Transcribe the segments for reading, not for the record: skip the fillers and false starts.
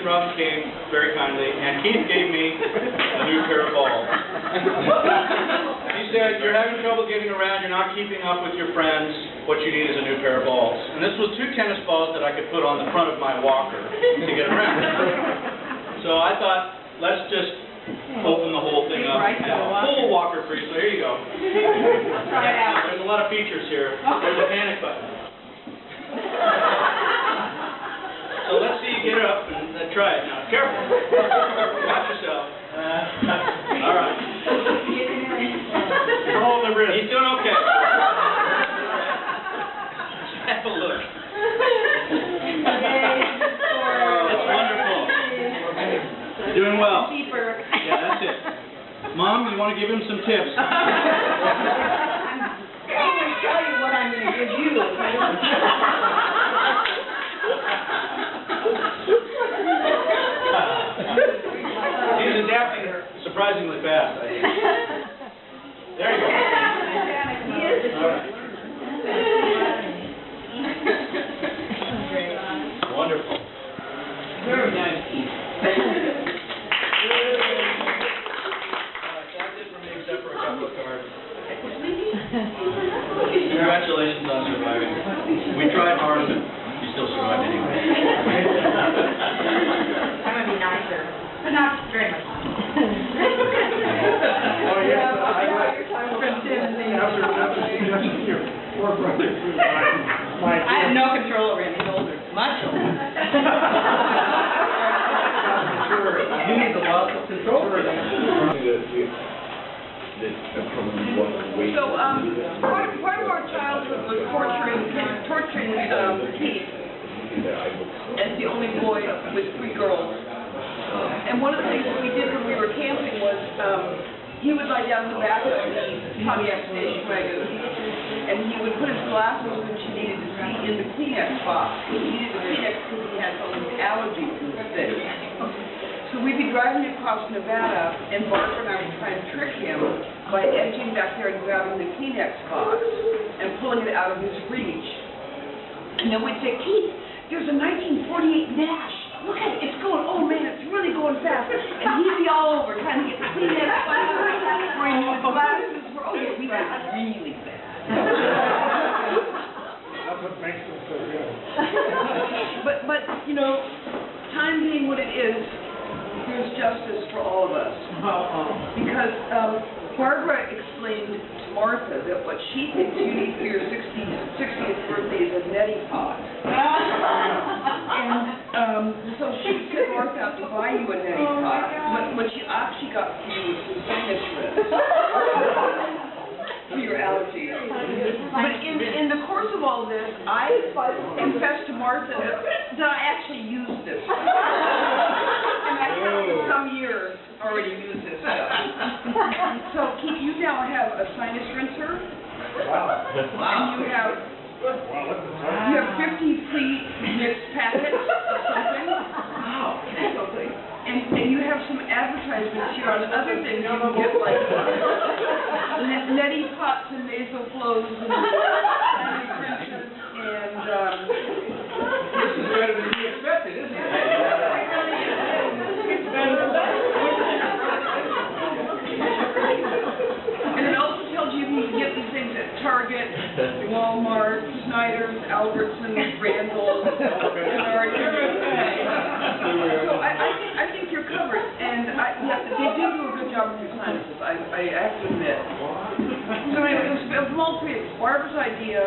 Ruff came very kindly, and Keith gave me a new pair of balls. He said, "You're having trouble getting around, you're not keeping up with your friends, what you need is a new pair of balls." And this was 2 tennis balls that I could put on the front of my walker to get around. So I thought, let's just open the whole thing up. Full walker free, so here you go. There's a lot of features here. There's a panic button. So let's see you get up and try it now. Careful. Watch yourself. All right. Hold the wrist. He's doing okay. Have a look. It's wonderful. Doing well. Yeah, that's it. Mom, you want to give him some tips? I can't even tell you what I'm going to give you. He's adapting surprisingly fast, I think. There you go. He is. All right. Wonderful. Very nice. That's it for me, except for a couple of cards. Congratulations on surviving. We tried hard, but you still survived anyway. I'm going to be nicer, but not very much. Oh, yeah. I have no control over him. He's older. Much older. You need the loss of control. So, part of our childhood was torturing Keith as the only boy with 3 girls. And one of the things that we did when we were camping was he would lie down in the back of the Pontiac station wagon, and he would put his glasses, which he needed to see, in the Kleenex box. He needed the Kleenex because he had some allergies and things. So we'd be driving across Nevada, and Barbara and I would try and trick him by edging back there and grabbing the Kleenex box and pulling it out of his reach. And then we'd say, "Keith, there's a 1948 Nash. Look at it, it's going, oh man, it's really going fast." And he'd be all over trying to get the Kleenex box, where his glasses were, oh yeah, we got really fast. That's what makes them so good. But, you know, time being what it is, there's justice for all of us. Because Barbara explained to Martha that what she thinks you need for your 60th birthday is a neti pot. And so she sent Martha out to buy you a neti pot. But what she actually got for you was some sinus rinse for your allergies. But in the course of all this, I confessed to Martha that I actually used this stuff. And I have for some years already used this stuff. So Keith, you now have a sinus rinser. Wow. And you have 50 pre-mixed packets of something. Wow. And you have some advertisements here on other things you can get, like neti pots and nasal flows and sinus rinsers and This is better than we expected, isn't it? it's better than that. And it also tells you can get these things at Target, Walmart, Snyder's, Albertsons, Randall's, Menards. So I think you're covered, and they do a good job with your sinuses, I have to admit. So anyway, it was all three. It's Barbara's idea,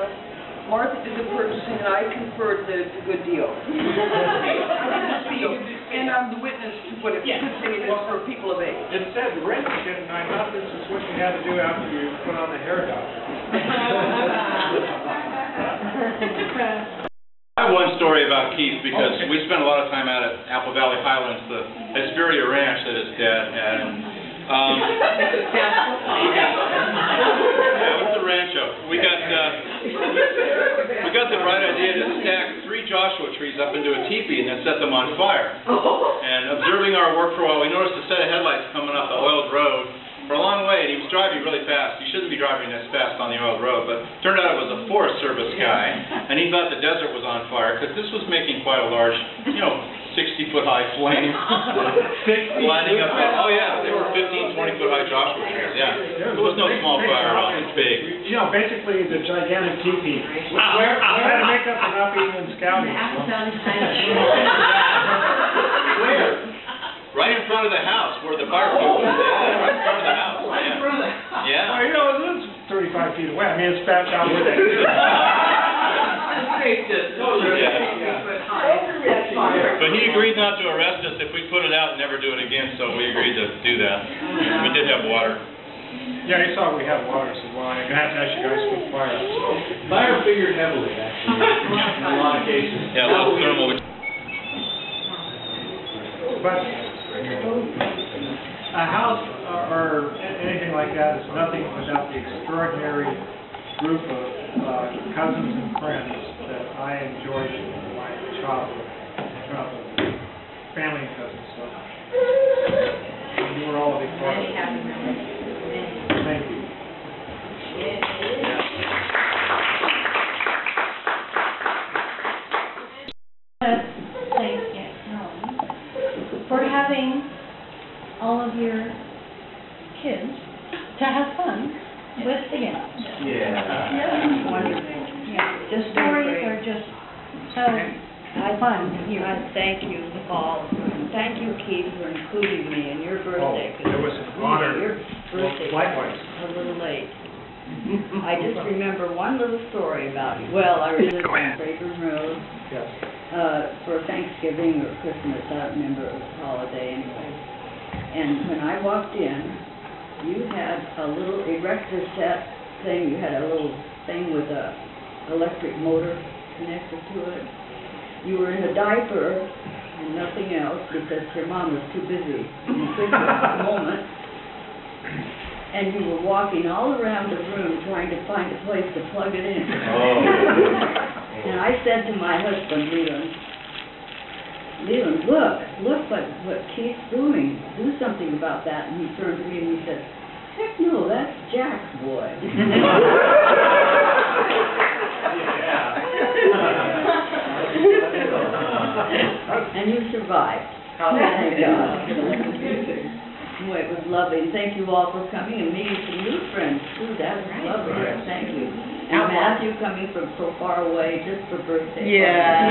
Martha did the purchasing, and I conferred the good deal. And I'm the witness to what a good thing it is for people of age. It said wrenching, and I thought this is what you had to do after you put on the hair dye. I have one story about Keith because we spent a lot of time out at Apple Valley Highlands, the Hesperia Ranch that his dad had. Yeah, with the rancho. We got the bright idea to stack 3 Joshua trees up into a teepee and then set them on fire. And observing our work for a while, we noticed a set of headlights coming up the oiled road for a long way, and he was driving really fast. You shouldn't be driving this fast on the oil road, but turned out it was a Forest Service guy, and he thought the desert was on fire, because this was making quite a large, 60-foot-high flame. 60 lining up. Oh yeah, they were 15, 20-foot high joshua trees, yeah. It was no small fire at all, it's big. Basically the gigantic teepee. I had to make up for not being in scouting. Where? Right in front of the house, where the fire pit was. Yeah, right in front of the house. Yeah. Well, it was 35 feet away. I mean, it's back down where they But he agreed not to arrest us if we put it out and never do it again, so we agreed to do that. We did have water. Yeah, he saw we had water, so well, I'm going to have to ask you guys to put fire out. Fire figured heavily, actually, in a lot of cases. Yeah, a little thermal. But a house or anything like that is nothing without the extraordinary group of cousins and friends that I enjoyed in my childhood. Family and cousins. So you were all a big part of it. Thank you. Thank you for having all of your kids to have fun with the Gemmills. Yeah. Wonderful. Yeah. Just stories or just fun. Thank you, Paul. Thank you, Keith, for including me in your birthday. Oh, it was an honor. Your birthday Likewise. was a little late. I just remember one little story about you. Well, I lived on Fraser Road Yes. for Thanksgiving or Christmas. I don't remember. It was a holiday anyway. And when I walked in, you had a little erector set thing. You had a little thing with a electric motor connected to it. You were in a diaper and nothing else because your mom was too busy in Christmas at the moment. And you were walking all around the room trying to find a place to plug it in. Oh. And I said to my husband, Leland, look what Keith's doing. Do something about that. And he turned to me and he said, heck no, that's Jack's boy. And you survived. Thank God. Well, it was lovely, and thank you all for coming and meeting some new friends too. That was lovely. Thank you. And Matthew coming from so far away just for birthday. Yeah.